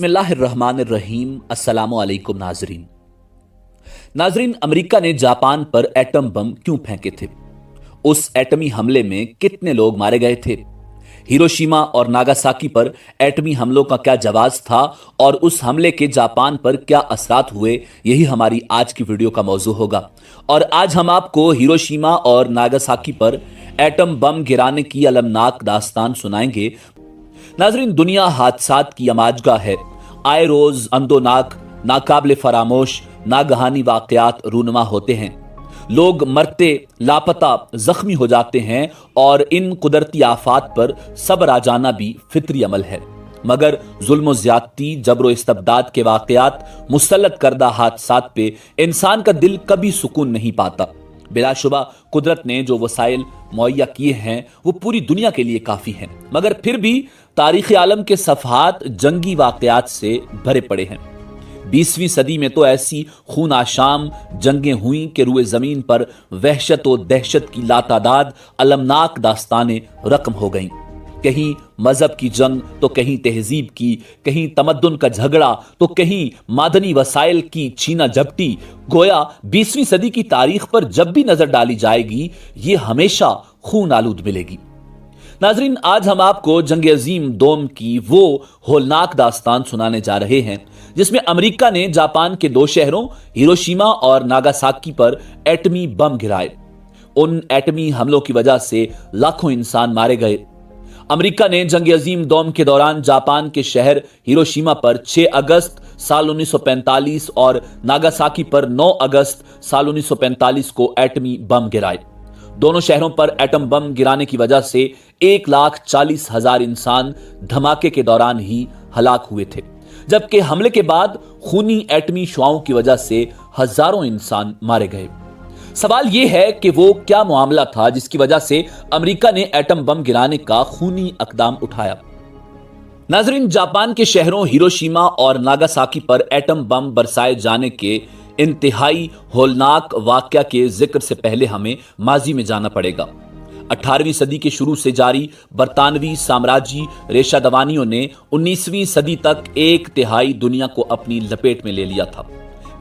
बिस्मिल्लाहिर्रहमानिर्रहीम। अस्सलामु अलैकुम नाजरीन, अमेरिका ने जापान पर एटम बम क्यों फेंके थे? उस एटमी हमले में कितने लोग मारे गए थे? हिरोशिमा और नागासाकी पर एटमी हमलों का क्या जवाब था और उस हमले के जापान पर क्या असरात हुए, यही हमारी आज की वीडियो का मौजू होगा। और आज हम आपको हिरोशिमा और नागासाकी पर एटम बम गिराने की अलमनाक दास्तान सुनाएंगे। नाजरीन, दुनिया हादसात की अमाजगा है। आए रोज अंदोनाक, नाकाबिले फरामोश, नागहानी वाकयात रूनुमा होते हैं। लोग मरते, लापता, जख्मी हो जाते हैं और इन कुदरती आफात पर सब्र आ जाना भी फितरी अमल है। मगर जुल्म ज्यादती, जबरो इस्तबदाद के वाकयात, मुसल्लत करदा हादसात पे इंसान का दिल कभी सुकून नहीं पाता। बिलाशुबा कुदरत ने जो वसाइल मुहैया किए हैं वो पूरी दुनिया के लिए काफी हैं, मगर फिर भी तारीख आलम के सफहात जंगी वाकयात से भरे पड़े हैं। 20वीं सदी में तो ऐसी खून आशाम जंगें हुई कि रुए जमीन पर वहशत और दहशत की लातादाद अलमनाक दास्तानें रकम हो गईं। कहीं मजहब की जंग तो कहीं तहजीब की, कहीं तमद्दुन का झगड़ा तो कहीं मादनी वसाइल की छीना झपटी। गोया 20वीं सदी की तारीख पर जब भी नजर डाली जाएगी ये हमेशा खून आलूद मिलेगी। नाजरीन, आज हम आपको जंग अजीम दोम की वो होलनाक दास्तान सुनाने जा रहे हैं जिसमें अमेरिका ने जापान के दो शहरों हिरोशिमा और नागासाकी पर एटमी बम गिराए। उन एटमी हमलों की वजह से लाखों इंसान मारे गए। अमेरिका ने जंग अजीम दोम के दौरान जापान के शहर हिरोशिमा पर 6 अगस्त साल 1945 और नागासाकी पर 9 अगस्त साल 1945 को एटमी बम गिराए। दोनों शहरों पर एटम बम गिराने की वजह से 1,40,000 इंसान धमाके के दौरान ही हलाक हुए थे, जबकि हमले के बाद खूनी एटमी शुआओं की वजह से हजारों इंसान मारे गए। सवाल यह है कि वो क्या मामला था जिसकी वजह से अमेरिका ने एटम बम गिराने का खूनी इकदाम उठाया। नाजरीन, जापान के शहरों हिरोशिमा और नागासाकी पर एटम बम बरसाए जाने के इंतहाई होलनाक वाकया के जिक्र से पहले हमें माजी में जाना पड़ेगा। 18वीं सदी के शुरू से जारी बरतानवी साम्राज्य रेशा दवानियों ने 19वीं सदी तक 1/3 दुनिया को अपनी लपेट में ले लिया था।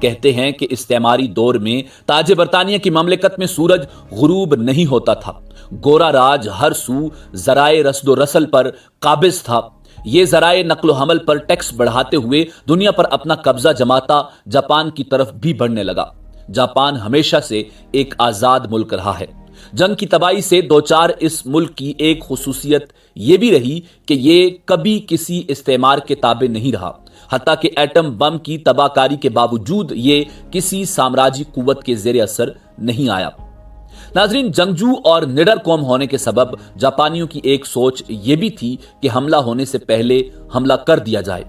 कहते हैं कि इस्तेमारी दौर में ताजे बरतानिया की ममलिकत में सूरज गुरूब नहीं होता था। गोरा राज हर सू जराए रसदो रसल पर काबिज था। ये जराए नक्लो हमल पर टैक्स बढ़ाते हुए दुनिया पर अपना कब्जा जमाता जापान की तरफ भी बढ़ने लगा। जापान हमेशा से एक आजाद मुल्क रहा है। जंग की तबाही से दो चार इस मुल्क की एक खुसूसियत यह भी रही कि ये कभी किसी इस्तेमार के ताबे नहीं रहा। हत्ता कि एटम बम की तबाहकारी के बावजूद ये किसी साम्राज्य कुव्वत के जेर असर नहीं आया। नाजरीन, जंगजू और निडर कौम होने के सबब जापानियों की एक सोच यह भी थी कि हमला होने से पहले हमला कर दिया जाए।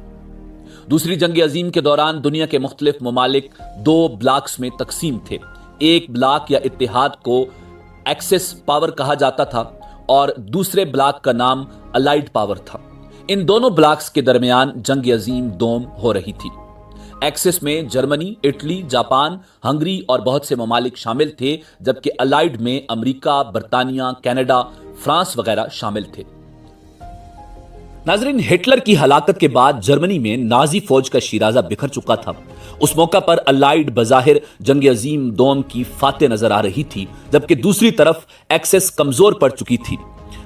दूसरी जंग अजीम के दौरान दुनिया के मुख्तलिफ ममालिक 2 ब्लॉक्स में तकसीम थे। एक ब्लॉक या इत्तेहाद को एक्सेस पावर कहा जाता था और दूसरे ब्लॉक का नाम अलाइड पावर था। इन दोनों ब्लॉक्स के दरमियान जंग अजीम दोम हो रही थी। एक्सेस में जर्मनी, इटली, जापान, हंगरी और बहुत से ममालिक शामिल थे, जबकि अलाइड में अमेरिका, बरतानिया, कनाडा, फ्रांस वगैरह शामिल थे। नाजरीन, हिटलर की हलाकत के बाद जर्मनी में नाजी फौज का शिराजा बिखर चुका था। उस मौका पर अलाइड बजाहिर जंग अजीम दोम की फातेह नजर आ रही थी, जबकि दूसरी तरफ एक्सेस कमजोर पड़ चुकी थी।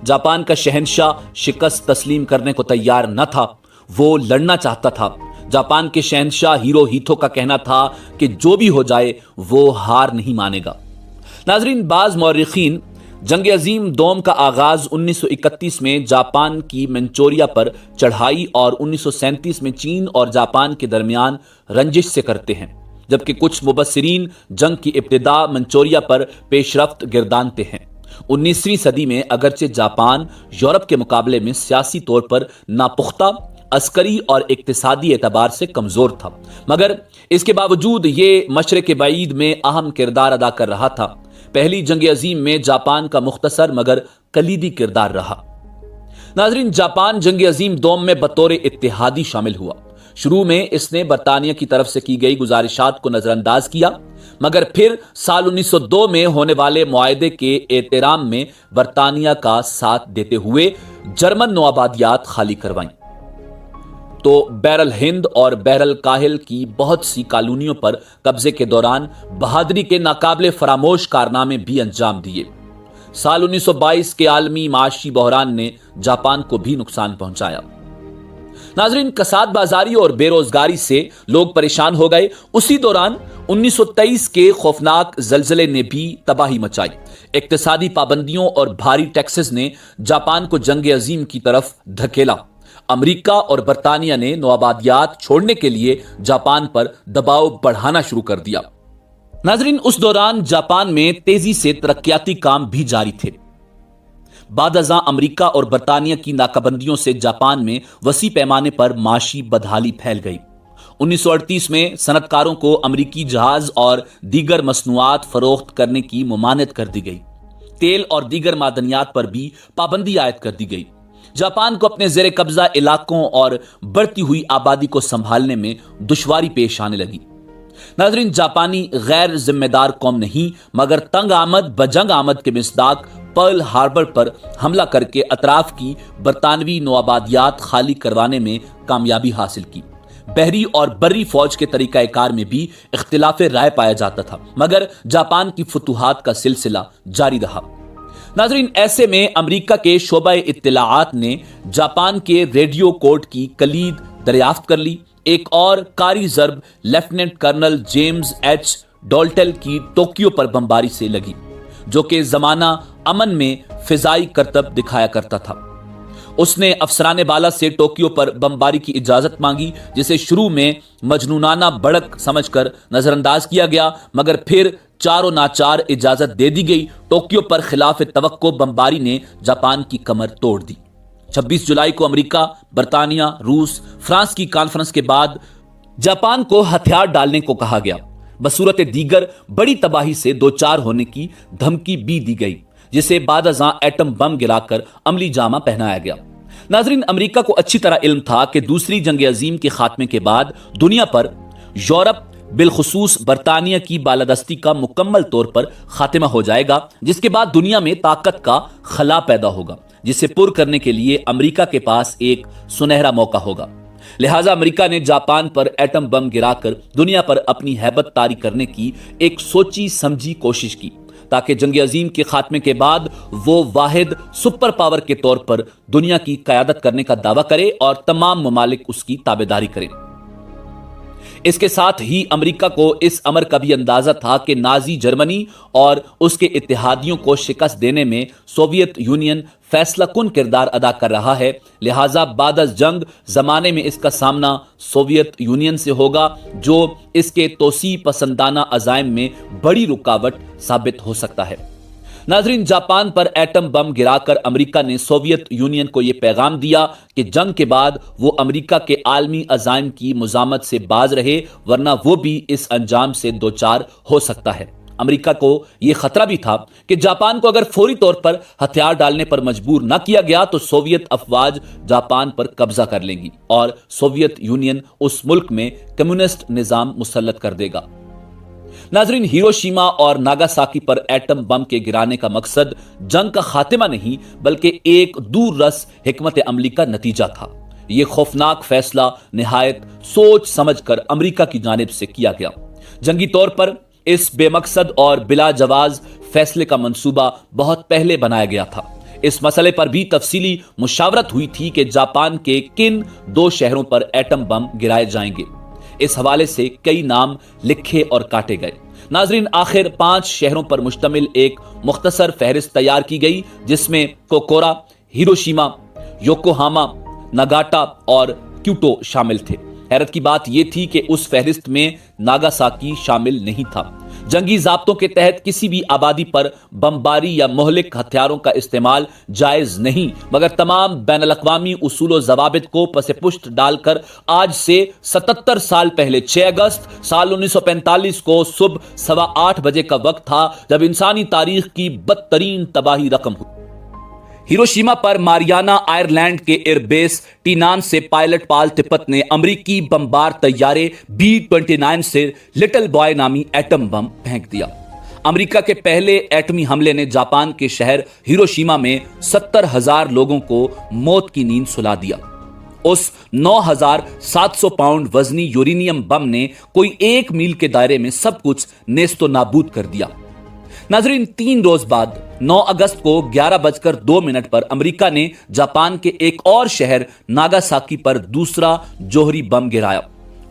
जापान का शहंशाह शिकस्त तस्लीम करने को तैयार न था, वो लड़ना चाहता था। जापान के शहंशाह हिरोहितो का कहना था कि जो भी हो जाए वो हार नहीं मानेगा। नाजरीन, बाज मौर्रिखीन जंग अजीम दोम का आगाज 1931 में जापान की मंचोरिया पर चढ़ाई और 1937 में चीन और जापान के दरमियान रंजिश से करते हैं, जबकि कुछ मुबस्सिरीन जंग की इब्तिदा मंचोरिया पर पेशरफ्त गिरदानते हैं। 19वीं सदी में अगरचे जापान यूरोप के मुकाबले में सियासी तौर पर नापुख्ता, अस्करी और इक्तिसादी एतबार से कमजोर था, मगर इसके बावजूद ये मशरिक बईद में अहम किरदार अदा कर रहा था। पहली जंग अजीम में जापान का मुख्तसर मगर कलीदी किरदार रहा। नाजरीन, जापान जंग अजीम दोम में बतौर इत्तेहादी शामिल हुआ। शुरू में इसने बरतानिया की तरफ से की गई गुजारिशात को नजरअंदाज किया, मगर फिर साल 1902 में होने वाले मुआहदे के एहतराम में बरतानिया का साथ देते हुए जर्मन नौआबादियात खाली करवाईं। تو بحر الہند اور بحر الکاہل کی بہت سی کالونیوں پر قبضے کے دوران بہادری کے ناقابل فراموش کارنامے بھی انجام دیے۔ سال 1922 کے عالمی معاشی بحران نے جاپان کو بھی نقصان پہنچایا۔ ناظرین، کساد بازاری اور بے روزگاری سے لوگ پریشان ہو گئے۔ اسی دوران 1923 کے خوفناک زلزلے نے بھی تباہی مچائی۔ اقتصادی پابندیوں اور بھاری ٹیکسز نے جاپان کو جنگ عظیم کی طرف دھکیلا۔ امریکہ اور برطانیہ نے نوآبادیات چھوڑنے کے لیے جاپان پر دباؤ بڑھانا شروع کر دیا۔ ناظرین، اس دوران جاپان میں تیزی سے ترقیاتی کام بھی جاری تھے۔ بعد ازاں امریکہ اور برطانیہ کی ناکابندیوں سے جاپان میں وسیع پیمانے پر معاشی بدحالی پھیل گئی۔ 1938 میں صنعت کاروں کو امریکی جہاز اور دیگر مصنوعات فروخت کرنے کی ممانعت کر دی گئی۔ تیل اور دیگر معدنیات پر بھی پابندی عائد کر دی گئی۔ جاپان کو اپنے زیر قبضہ علاقوں اور بڑھتی ہوئی آبادی کو سنبھالنے میں دشواری پیش آنے لگی۔ ناظرین، جاپانی غیر ذمہ دار قوم نہیں مگر تنگ آمد بجنگ آمد کے مصداق پرل ہاربر پر حملہ کر کے اطراف کی برطانوی نوآبادیات خالی کروانے میں کامیابی حاصل کی۔ بحری اور بری فوج کے طریقہ کار میں بھی اختلاف رائے پایا جاتا تھا، مگر جاپان کی فتوحات کا سلسلہ جاری رہا۔ ناظرین، ایسے میں امریکہ کے شعبہ اطلاعات نے جاپان کے ریڈیو کوڈ کی کلید دریافت کر لی۔ ایک اور کاری ضرب لیفٹیننٹ کرنل جیمز ایچ ڈولٹل کی ٹوکیو پر بمباری سے لگی، جو کہ زمانہ امن میں فضائی کرتب دکھایا کرتا تھا۔ اس نے افسران بالا سے ٹوکیو پر بمباری کی اجازت مانگی، جسے شروع میں مجنونانہ بڑک سمجھ کر نظر انداز کیا گیا، مگر پھر چاروں ناچار اجازت دے دی گئی۔ ٹوکیو پر خلاف توقع بمباری نے جاپان کی کمر توڑ دی۔ 26 جولائی کو امریکہ، برطانیہ، روس، فرانس کی کانفرنس کے بعد جاپان کو ہتھیار ڈالنے کو کہا گیا۔ بصورت دیگر بڑی تباہی سے دوچار ہونے کی دھمکی بھی دی گئی، جسے بعد ازاں ایٹم بم گرا کر عملی جامہ پہنایا گیا۔ ناظرین، امریکہ کو اچھی طرح علم تھا کہ دوسری جنگ عظیم کے خاتمے کے بعد دنیا پر یورپ بالخصوص برطانیہ کی بالادستی کا مکمل طور پر خاتمہ ہو جائے گا، جس کے بعد دنیا میں طاقت کا خلا پیدا ہوگا، جسے پر کرنے کے لیے امریکہ کے پاس ایک سنہرا موقع ہوگا۔ لہٰذا امریکہ نے جاپان پر ایٹم بم گرا کر دنیا پر اپنی ہیبت طاری کرنے کی ایک سوچی سمجھی کوشش کی، تاکہ جنگ عظیم کے خاتمے کے بعد وہ واحد سپر پاور کے طور پر دنیا کی قیادت کرنے کا دعویٰ کرے اور تمام ممالک اس کی تابعداری کریں۔ اس کے ساتھ ہی امریکہ کو اس امر کا بھی اندازہ تھا کہ نازی جرمنی اور اس کے اتحادیوں کو شکست دینے میں سوویت یونین فیصلہ کن کردار ادا کر رہا ہے، لہٰذا بعد از جنگ زمانے میں اس کا سامنا سوویت یونین سے ہوگا، جو اس کے توسیع پسندانہ عزائم میں بڑی رکاوٹ ثابت ہو سکتا ہے۔ ناظرین، جاپان پر ایٹم بم گرا کر امریکہ نے سوویت یونین کو یہ پیغام دیا کہ جنگ کے بعد وہ امریکہ کے عالمی عزائم کی مزاحمت سے باز رہے، ورنہ وہ بھی اس انجام سے دوچار ہو سکتا ہے۔ امریکہ کو یہ خطرہ بھی تھا کہ جاپان کو اگر فوری طور پر ہتھیار ڈالنے پر مجبور نہ کیا گیا تو سوویت افواج جاپان پر قبضہ کر لیں گی اور سوویت یونین اس ملک میں کمیونسٹ نظام مسلط کر دے گا۔ ناظرین، ہیروشیما اور ناگاساکی پر ایٹم بم کے گرانے کا مقصد جنگ کا خاتمہ نہیں بلکہ ایک دور رس حکمت عملی کا نتیجہ تھا۔ یہ خوفناک فیصلہ نہایت سوچ سمجھ کر امریکہ کی جانب سے کیا گیا۔ جنگی طور پر اس بے مقصد اور بلا جواز فیصلے کا منصوبہ بہت پہلے بنایا گیا تھا۔ اس مسئلے پر بھی تفصیلی مشاورت ہوئی تھی کہ جاپان کے کن 2 شہروں پر ایٹم بم گرائے جائیں گے۔ اس حوالے سے کئی نام لکھے اور کاٹے گئے۔ ناظرین، آخر 5 شہروں پر مشتمل ایک مختصر فہرست تیار کی گئی، جس میں کوکورا، ہیروشیما، یوکوہاما، ناگاٹا اور کیوٹو شامل تھے۔ حیرت کی بات یہ تھی کہ اس فہرست میں ناگاساکی شامل نہیں تھا۔ جنگی ضابطوں کے تحت کسی بھی آبادی پر بمباری یا مہلک ہتھیاروں کا استعمال جائز نہیں، مگر تمام بین الاقوامی اصول و ضوابط کو پس پشت ڈال کر آج سے 77 سال پہلے 6 اگست سال 1945 کو صبح 8:15 بجے کا وقت تھا جب انسانی تاریخ کی بدترین تباہی رقم ہوئی۔ ہیروشیما پر ماریانا آئرلینڈ کے ایئر بیس ٹینان سے پائلٹ پال تپت نے امریکی بمبار طیارے B-29 سے لٹل بوائے نامی ایٹم بم پھینک دیا۔ امریکہ کے پہلے ایٹمی حملے نے جاپان کے شہر ہیروشیما میں 70,000 لوگوں کو موت کی نیند سلا دیا۔ उस 9,700 पाउंड वजनी यूरेनियम बम ने कोई 1 मील के दायरे में सब कुछ नेस्तो नाबूद कर दिया। नाजरीन, 3 रोज बाद 9 अगस्त को 11:02 पर अमेरिका ने जापान के एक और शहर नागासाकी पर दूसरा जोहरी बम गिराया।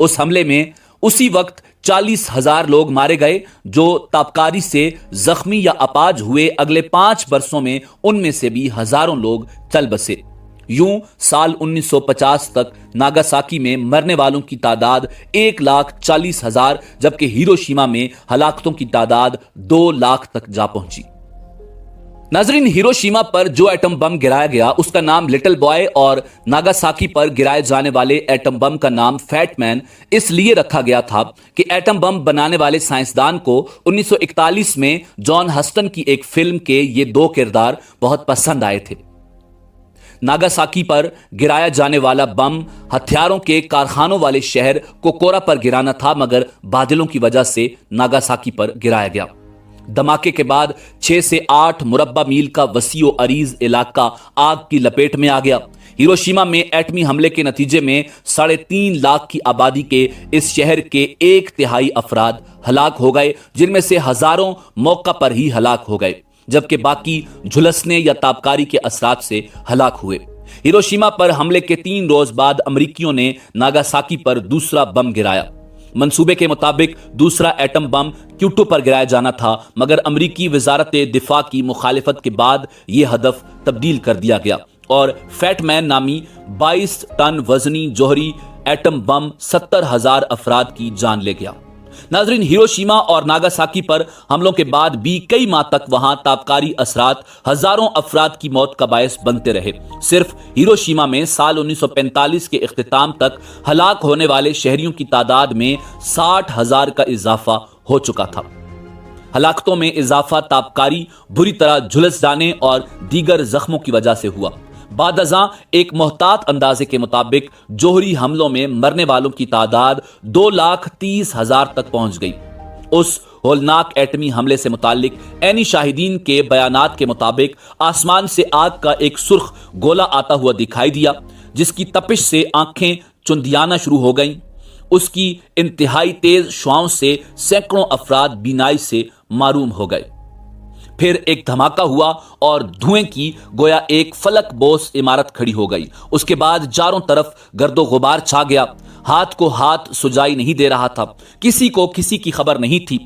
उस हमले में उसी वक्त 40,000 लोग मारे गए, जो ताबकारी से जख्मी या अपाज हुए। अगले 5 वर्षों में उनमें से भी हजारों लोग चल बसे। यूं साल 1950 तक नागासाकी में मरने वालों की तादाद 1,40,000, जबकि हिरोशिमा में हलाकतों की तादाद 2 लाख तक जा पहुंची। नाजरीन, हिरोशिमा पर जो एटम बम गिराया गया उसका नाम लिटिल बॉय और नागासाकी पर गिराए जाने वाले एटम बम का नाम फैट मैन इसलिए रखा गया था कि एटम बम बनाने वाले साइंसदान को 1941 में जॉन हस्टन की एक फिल्म के ये 2 किरदार बहुत पसंद आए थे। नागासाकी पर गिराया जाने वाला बम हथियारों के कारखानों वाले शहर कोकोरा पर गिराना था, मगर बादलों की वजह से नागासाकी पर गिराया गया। धमाके के बाद 6 से 8 मुरब्बा मील का वसीओ अरीज इलाका आग की लपेट में आ गया। हिरोशिमा में एटमी हमले के नतीजे में 3.5 लाख की आबादी के इस शहर के 1/3 अफराद हलाक हो गए, जिनमें से हजारों मौका पर ही हलाक हो गए, जबकि बाकी झुलसने या ताबकारी के असरात से हलाक हुए। हिरोशिमा पर हमले के 3 रोज बाद अमरीकियों ने नागासाकी पर दूसरा बम गिराया। मंसूबे के मुताबिक दूसरा एटम बम क्योटो पर गिराया जाना था, मगर अमरीकी वजारत दिफा की मुखालिफत के बाद यह हदफ तब्दील कर दिया गया और फैटमैन नामी 22 टन वजनी जोहरी एटम बम 70,000 अफराद की जान ले गया। नाजरीन, हिरोशिमा और नागासाकी पर हमलों के बाद भी कई माह तक वहां ताबकारी असरात हजारों अफराद की मौत का बायस बनते रहे। सिर्फ हिरोशिमा में साल 1945 के इख्तिताम तक हलाक होने वाले शहरियों की तादाद में 60,000 का इजाफा हो चुका था। हलाकतों में इजाफा ताबकारी, बुरी तरह झुलस जाने और दीगर जख्मों की वजह से हुआ। बाद अज़ां एक मोहतात अंदाजे के मुताबिक जोहरी हमलों में मरने वालों की तादाद 2,30,000 तक पहुंच गई। उस होलनाक एटमी हमले से मुतालिक ऐनी शाहिदीन के बयानात के मुताबिक आसमान से आग का एक सुर्ख गोला आता हुआ दिखाई दिया, जिसकी तपिश से आंखें चुंधियाना शुरू हो गईं। उसकी इंतहाई तेज शुआओं से सैकड़ों अफराद बीनाई से मारूम हो गए। फिर एक धमाका हुआ और धुएं की गोया एक फलक बोस इमारत खड़ी हो गई। उसके बाद चारों तरफ गर्दो गुबार छा गया। हाथ को हाथ सुजाई नहीं दे रहा था। किसी को किसी की खबर नहीं थी।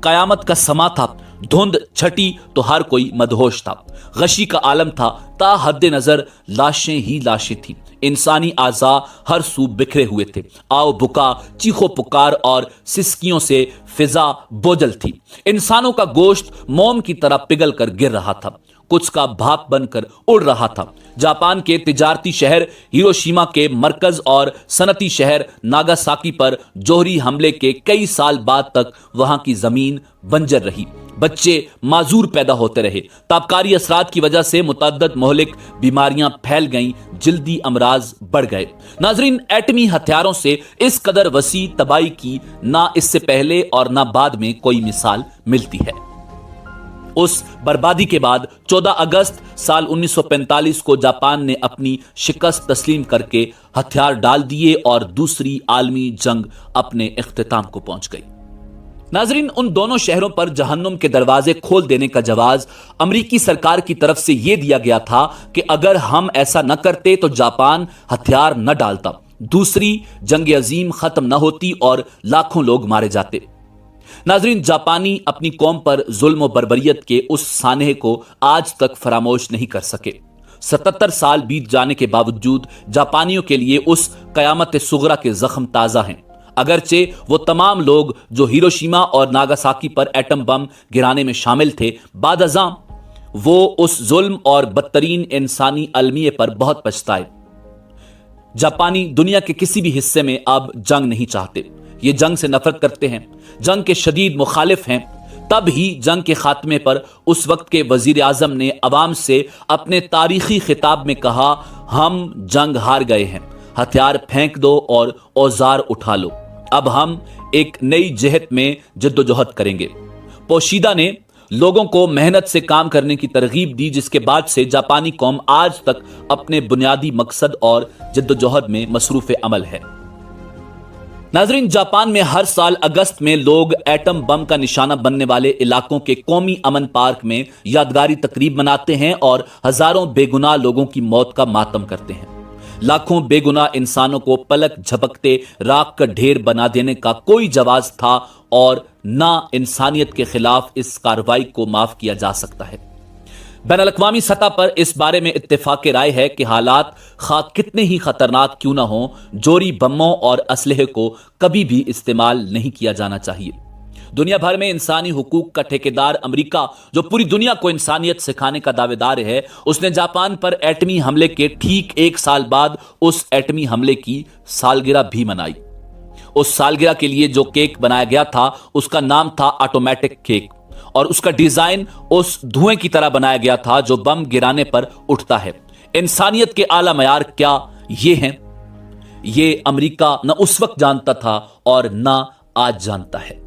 कयामत का समा था। धुंध छटी तो हर कोई मदहोश था। गशी का आलम था। ता हद नजर लाशें ही लाशें थी। इंसानी आज़ा हर सू बिखरे हुए थे। आओ बुका, चीखो पुकार और सिसकियों से फिजा बोझल थी। इंसानों का गोश्त मोम की तरह पिघल कर गिर रहा था। कुछ का भाप बनकर उड़ रहा था। जापान के तिजारती शहर हिरोशिमा के मरकज और सनती शहर नागासाकी पर जोहरी हमले के कई साल बाद तक वहां की जमीन बंजर रही। बच्चे माजूर पैदा होते रहे। ताबकारी असरात की वजह से मुतअद्दिद मोहलिक बीमारियां फैल गईं। जिल्दी अमराज बढ़ गए। नाजरीन, एटमी हथियारों से इस कदर वसी तबाही की ना इससे पहले और ना बाद में कोई मिसाल मिलती है। उस बर्बादी के बाद 14 अगस्त साल 1945 को जापान ने अपनी शिकस्त तस्लीम करके हथियार डाल दिए और दूसरी आलमी जंग अपने इख्तिताम को पहुंच गई। नाजरीन, उन दोनों शहरों पर जहन्नुम के दरवाजे खोल देने का जवाब अमरीकी सरकार की तरफ से यह दिया गया था कि अगर हम ऐसा न करते तो जापान हथियार न डालता, दूसरी जंग अजीम खत्म न होती और लाखों लोग मारे जाते। नाजरीन, जापानी अपनी कौम पर जुल्म और बर्बरियत के उस सानहे को आज तक फरामोश नहीं कर सके। 77 साल बीत जाने के बावजूद जापानियों के लिए उस कयामत सुगरा के जख्म ताजा हैं। अगरचे वो तमाम लोग जो हिरोशिमा और नागासाकी पर एटम बम गिराने में शामिल थे, बाद अज़ां वो उस जुल्म और बदतरीन इंसानी अलमिये पर बहुत पछताए। जापानी दुनिया के किसी भी हिस्से में अब जंग नहीं चाहते। ये जंग से नफरत करते हैं, जंग के शदीद मुखालिफ हैं। तब ही जंग के खात्मे पर उस वक्त के वजीर आजम ने अवाम से अपने तारीखी खिताब में कहा, हम जंग हार गए हैं, हथियार फेंक दो और औजार उठा लो। अब हम एक नई जहत में जद्दोजहद करेंगे। पोशीदा ने लोगों को मेहनत से काम करने की तरगीब दी, जिसके बाद से जापानी कौम आज तक अपने बुनियादी मकसद और जद्दोजहद में मसरूफ अमल है। नाजरीन, जापान में हर साल अगस्त में लोग एटम बम का निशाना बनने वाले इलाकों के कौमी अमन पार्क में यादगारी तकरीब मनाते हैं और हजारों बेगुनाह लोगों की मौत का मातम करते हैं। लाखों बेगुनाह इंसानों को पलक झपकते राख का ढेर बना देने का कोई जवाज था और ना इंसानियत के खिलाफ इस कार्रवाई को माफ किया जा सकता है। बैनुल-अक़वामी सतह पर इस बारे में इत्तेफाक राय है कि हालात खा कितने ही खतरनाक क्यों ना हो, जोरी बमों और असलहे को कभी भी इस्तेमाल नहीं किया जाना चाहिए। दुनिया भर में इंसानी हुकूक का ठेकेदार अमेरिका, जो पूरी दुनिया को इंसानियत सिखाने का दावेदार है, उसने जापान पर एटमी हमले के ठीक 1 साल बाद उस एटमी हमले की सालगिरह भी मनाई। उस सालगिरह के लिए जो केक बनाया गया था उसका नाम था ऑटोमेटिक केक, और उसका डिजाइन उस धुएं की तरह बनाया गया था जो बम गिराने पर उठता है। इंसानियत के आला मयार क्या ये हैं? ये अमेरिका न उस वक्त जानता था और न आज जानता है।